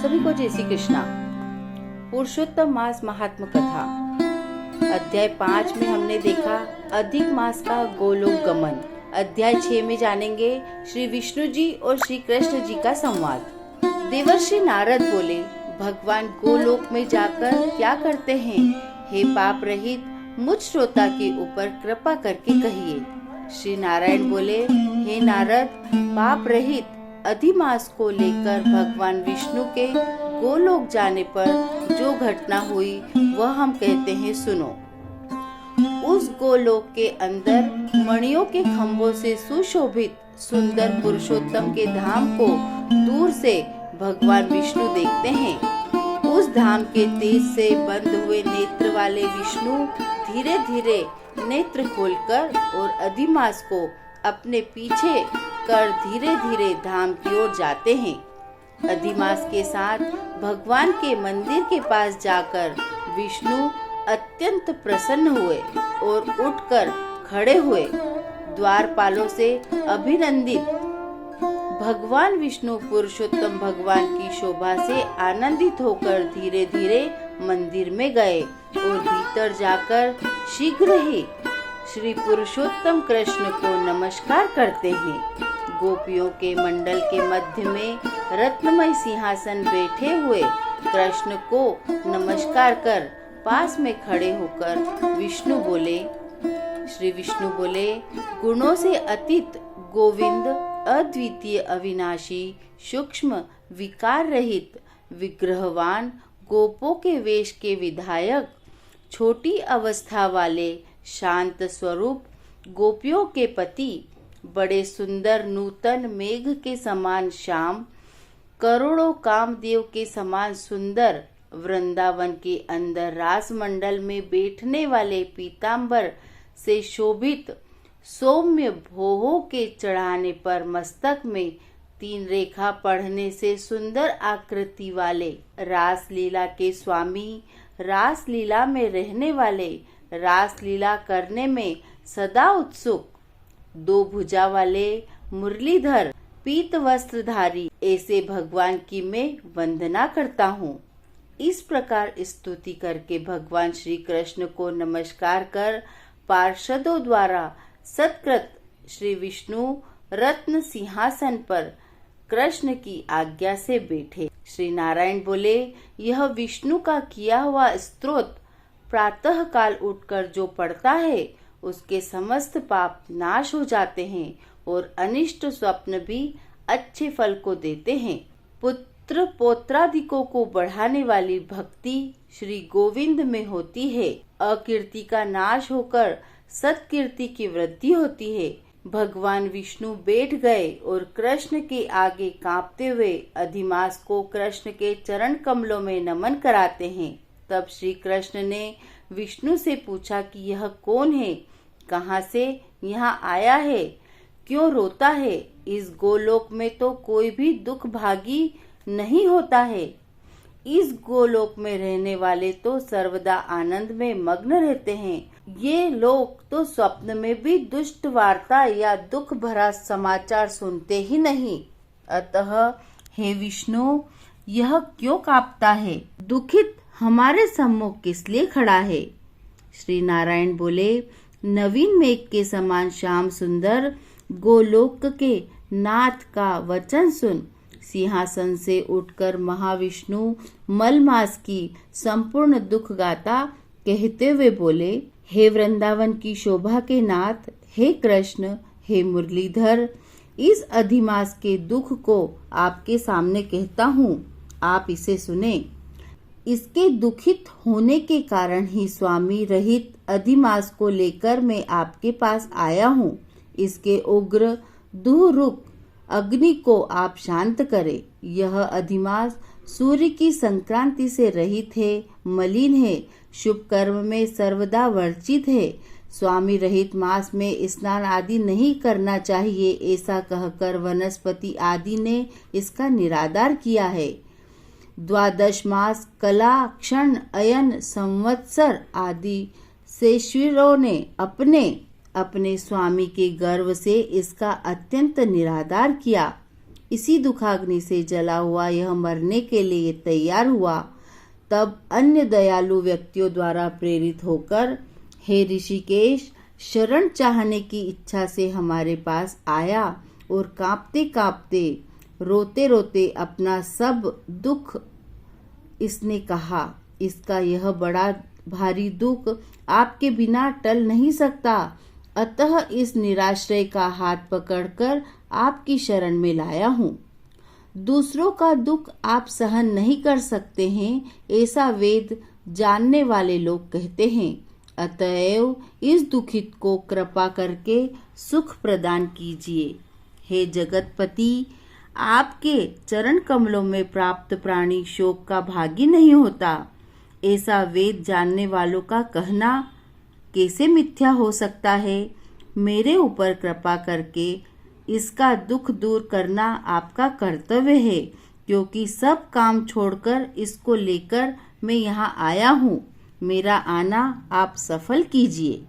सभी को जय श्री कृष्णा। पुरुषोत्तम मास महात्म कथा अध्याय 5 में हमने देखा अधिक मास का गोलोक गमन। अध्याय 6 में जानेंगे श्री विष्णु जी और श्री कृष्ण जी का संवाद। देवर्षि नारद बोले, भगवान गोलोक में जाकर क्या करते हैं? हे पाप रहित मुझ श्रोता के ऊपर कृपा करके कहिए। श्री नारायण बोले, हे नारद, पाप रहित अधिमास को लेकर भगवान विष्णु के गोलोक जाने पर जो घटना हुई वह हम कहते हैं, सुनो। उस गोलोक के अंदर मणियों के खंभों से सुशोभित सुंदर पुरुषोत्तम के धाम को दूर से भगवान विष्णु देखते हैं। उस धाम के तेज से बंद हुए नेत्र वाले विष्णु धीरे धीरे नेत्र खोलकर और अधिमास को अपने पीछे कर धीरे धीरे धाम की ओर जाते हैं। अधिमास के साथ भगवान के मंदिर के पास जाकर विष्णु अत्यंत प्रसन्न हुए और उठकर खड़े हुए। द्वारपालों से अभिनंदित भगवान विष्णु पुरुषोत्तम भगवान की शोभा से आनंदित होकर धीरे धीरे मंदिर में गए और भीतर जाकर शीघ्र ही श्री पुरुषोत्तम कृष्ण को नमस्कार करते हैं। गोपियों के मंडल के मध्य में रत्नमय सिंहासन बैठे हुए कृष्ण को नमस्कार कर पास में खड़े होकर श्री विष्णु बोले, गुणों से अतीत गोविंद अद्वितीय अविनाशी सूक्ष्म विकार रहित विग्रहवान गोपों के वेश के विधायक छोटी अवस्था वाले शांत स्वरूप गोपियों के पति बड़े सुंदर नूतन मेघ के समान श्याम करोड़ों कामदेव के समान सुंदर वृंदावन के अंदर रास मंडल में बैठने वाले पीतांबर से शोभित सौम्य भोहों के चढ़ाने पर मस्तक में 3 रेखा पढ़ने से सुंदर आकृति वाले रास लीला के स्वामी, रास लीला में रहने वाले, रास लीला करने में सदा उत्सुक, 2 भुजा वाले मुरलीधर पीत वस्त्रधारी ऐसे भगवान की मैं वंदना करता हूँ। इस प्रकार स्तुति करके भगवान श्री कृष्ण को नमस्कार कर पार्षदों द्वारा सत्कृत श्री विष्णु रत्न सिंहासन पर कृष्ण की आज्ञा से बैठे। श्री नारायण बोले, यह विष्णु का किया हुआ स्तोत्र प्रातः काल उठकर जो पढ़ता है उसके समस्त पाप नाश हो जाते हैं और अनिष्ट स्वप्न भी अच्छे फल को देते हैं। पुत्र पौत्रादिकों को बढ़ाने वाली भक्ति श्री गोविंद में होती है। अकीर्ति का नाश होकर सत्कीर्ति की वृद्धि होती है। भगवान विष्णु बैठ गए और कृष्ण के आगे कांपते हुए अधिमास को कृष्ण के चरण कमलों में नमन कराते हैं। तब श्री कृष्ण ने विष्णु से पूछा कि यह कौन है, कहाँ से यहाँ आया है, क्यों रोता है? इस गोलोक में तो कोई भी दुख भागी नहीं होता है। इस गोलोक में रहने वाले तो सर्वदा आनंद में मग्न रहते हैं। ये लोग तो स्वप्न में भी दुष्ट वार्ता या दुख भरा समाचार सुनते ही नहीं। अतः हे विष्णु, यह क्यों कांपता है? दुखित हमारे सम्मुख किस लिए खड़ा है? श्री नारायण बोले, नवीन मेघ के समान श्याम सुंदर गोलोक के नाथ का वचन सुन। सिंहासन से उठकर महाविष्णु मलमास की संपूर्ण दुख गाथा कहते हुए बोले, हे वृंदावन की शोभा के नाथ, हे कृष्ण, हे मुरलीधर, इस अधिमास के दुख को आपके सामने कहता हूँ, आप इसे सुने। इसके दुखित होने के कारण ही स्वामी रहित अधिमास को लेकर मैं आपके पास आया हूँ। इसके उग्र दुह रूप अग्नि को आप शांत करें। यह अधिमास सूर्य की संक्रांति से रहित है, मलिन है, शुभ कर्म में सर्वदा वर्जित है। स्वामी रहित मास में स्नान आदि नहीं करना चाहिए, ऐसा कहकर वनस्पति आदि ने इसका निरादर किया है। 12 मास कला क्षण अयन संवत्सर आदि शेषवीरों ने अपने स्वामी के गर्व से इसका अत्यंत निरादर किया। इसी दुखाग्नि से जला हुआ यह मरने के लिए तैयार हुआ। तब अन्य दयालु व्यक्तियों द्वारा प्रेरित होकर हे ऋषिकेश शरण चाहने की इच्छा से हमारे पास आया और कांपते कांपते रोते रोते अपना सब दुख इसने कहा। इसका यह बड़ा भारी दुख आपके बिना टल नहीं सकता, अतः इस निराश्रय का हाथ पकड़कर आपकी शरण में लाया हूँ। दूसरों का दुख आप सहन नहीं कर सकते हैं, ऐसा वेद जानने वाले लोग कहते हैं। अतएव इस दुखित को कृपा करके सुख प्रदान कीजिए। हे जगतपति, आपके चरण कमलों में प्राप्त प्राणी शोक का भागी नहीं होता, ऐसा वेद जानने वालों का कहना कैसे मिथ्या हो सकता है। मेरे ऊपर कृपा करके इसका दुख दूर करना आपका कर्तव्य है, क्योंकि सब काम छोड़कर इसको लेकर मैं यहाँ आया हूँ। मेरा आना आप सफल कीजिए।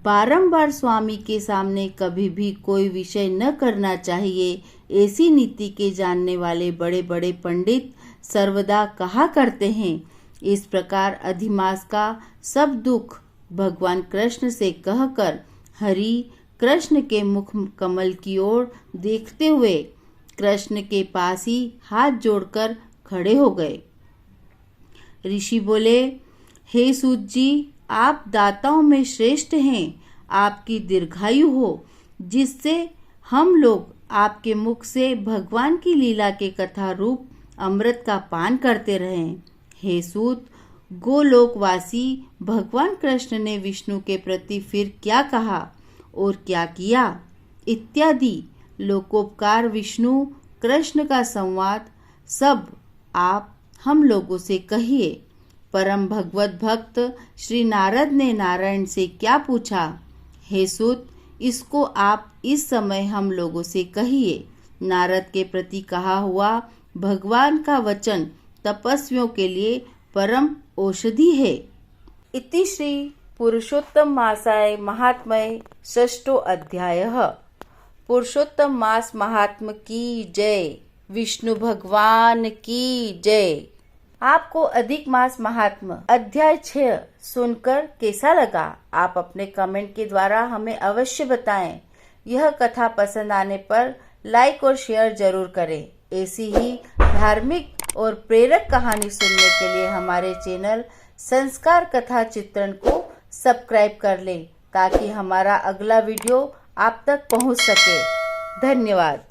बारंबार स्वामी के सामने कभी भी कोई विषय न करना चाहिए, ऐसी नीति के जानने वाले बड़े बड़े पंडित सर्वदा कहा करते हैं। इस प्रकार अधिमास का सब दुख भगवान कृष्ण से कहकर हरि कृष्ण के मुख कमल की ओर देखते हुए कृष्ण के पास ही हाथ जोड़कर खड़े हो गए। ऋषि बोले, हे सूत जी, आप दाताओं में श्रेष्ठ हैं। आपकी दीर्घायु हो, जिससे हम लोग आपके मुख से भगवान की लीला के कथा रूप अमृत का पान करते रहें। हे सूत, गोलोकवासी भगवान कृष्ण ने विष्णु के प्रति फिर क्या कहा और क्या किया इत्यादि लोकोपकार, विष्णु कृष्ण का संवाद सब आप हम लोगों से कहिए। परम भगवत भक्त श्री नारद ने नारायण से क्या पूछा? हे सूत, इसको आप इस समय हम लोगों से कहिए। नारद के प्रति कहा हुआ भगवान का वचन तपस्वियों के लिए परम औषधि है। इति श्री पुरुषोत्तम मासाय महात्म्ये षष्ठो अध्यायः। पुरुषोत्तम मास महात्म की जय। विष्णु भगवान की जय। आपको अधिक मास महात्म अध्याय 6 सुनकर कैसा लगा? आप अपने कमेंट के द्वारा हमें अवश्य बताएं। यह कथा पसंद आने पर लाइक और शेयर जरूर करें। ऐसी ही धार्मिक और प्रेरक कहानी सुनने के लिए हमारे चैनल संस्कार कथा चित्रण को सब्सक्राइब कर लें, ताकि हमारा अगला वीडियो आप तक पहुंच सके। धन्यवाद।